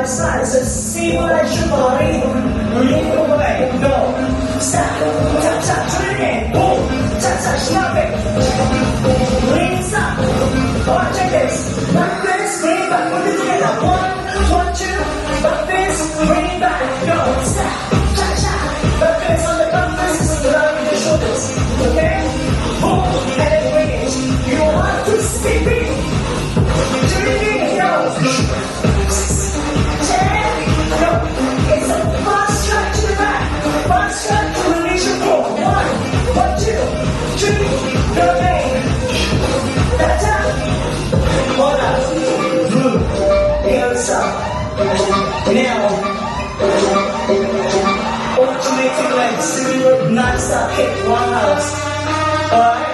my side. So see what I should body. Lean away. Go. Stop. Tap, tap. Do it again. Boom. Tap, tap. Slap it. Lean stop. Alright, check this. Like this. Bring it back. Put it together. One, two. Like this. Bring it back. Go. Stop. Cha, cha. Like this on the front. This is around your shoulders. Okay? Boom. And then bring it. You want to skip it. Do it again. Go. It's a fast track to the back. Fast track to release your core. One, two, three, go bang. That's up. Hold up. Move. Hands up. Now, alternating legs. Non-stop kick. One house. Alright.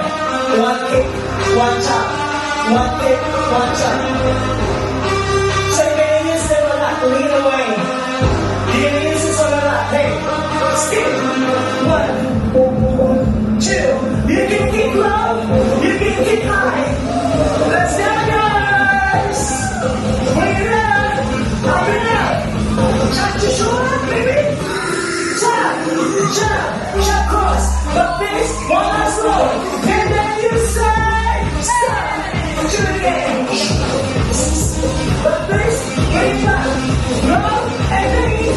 One kick. One chop. One kick. One chop. Lean away. You're gonna use this on the lap. Hey, skip. One, two. You can kick low. You can kick high. Let's go, guys. Bring it up. Up and up. Touch your shoulder, baby. Tap, jump, jump cross. But finish one last roll. And then you say, stop. Do it again. But finish, bring it back. Go and lean.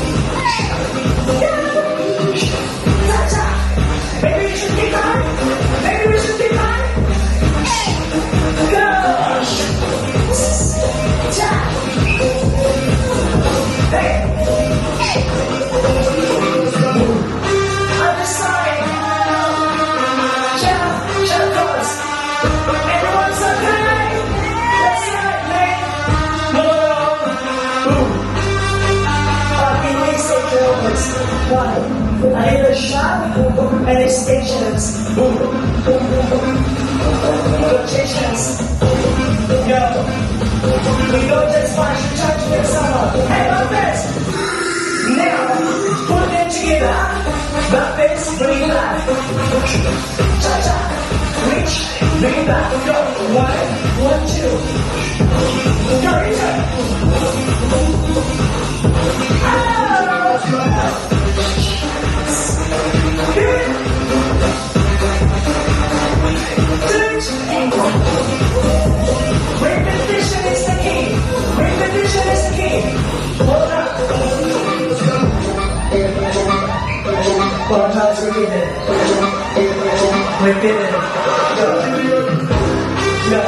Go. Ta-ta. Maybe you should kick high. Maybe we should kick high. Go. Tap. Hey. Other side. Jump. Jump cross. Everyone's okay. That's right, mate. Boom. One, I need a shot and extensions. Boom. Rotations. Go. We go just fine. You try to get some up. Hey, like this. Now, put them together. Like this. Bring it back. Cha-cha. Reach. Bring it back. Go. One, two. Go. Return. Repetition is the key. Repetition is the key. Hold up. One time, repeat it. Repeat it. Go. Go.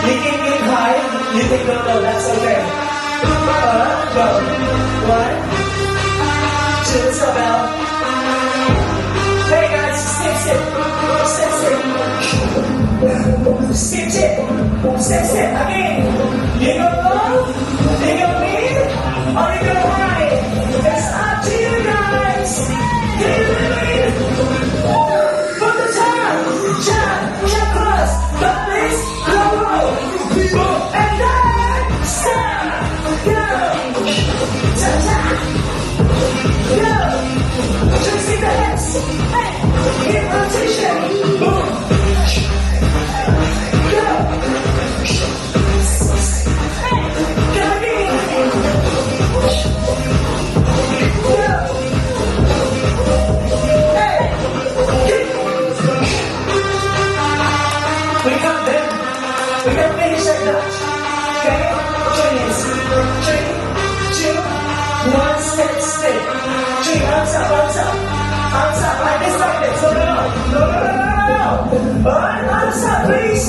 You can get high. You can go low. That's okay. Go. One. Two. Stop out. Hey guys, skip it. Skip it. Again. You go low, you go mid, or you go high. It's up to you guys. Get in the lead. Put the time. Jump cross. Got this. Go low. Boom. And then stop. Go. Ta-ta. Go. Twisting the hips. Hey. Hip rotation. Boom. Go. Hey. Go again. Go. Hey. We come then. We can finish like that. Okay? Chinese. 3, 2, 1, step. 3, arms up. Like this. No. Alright, arms up, please.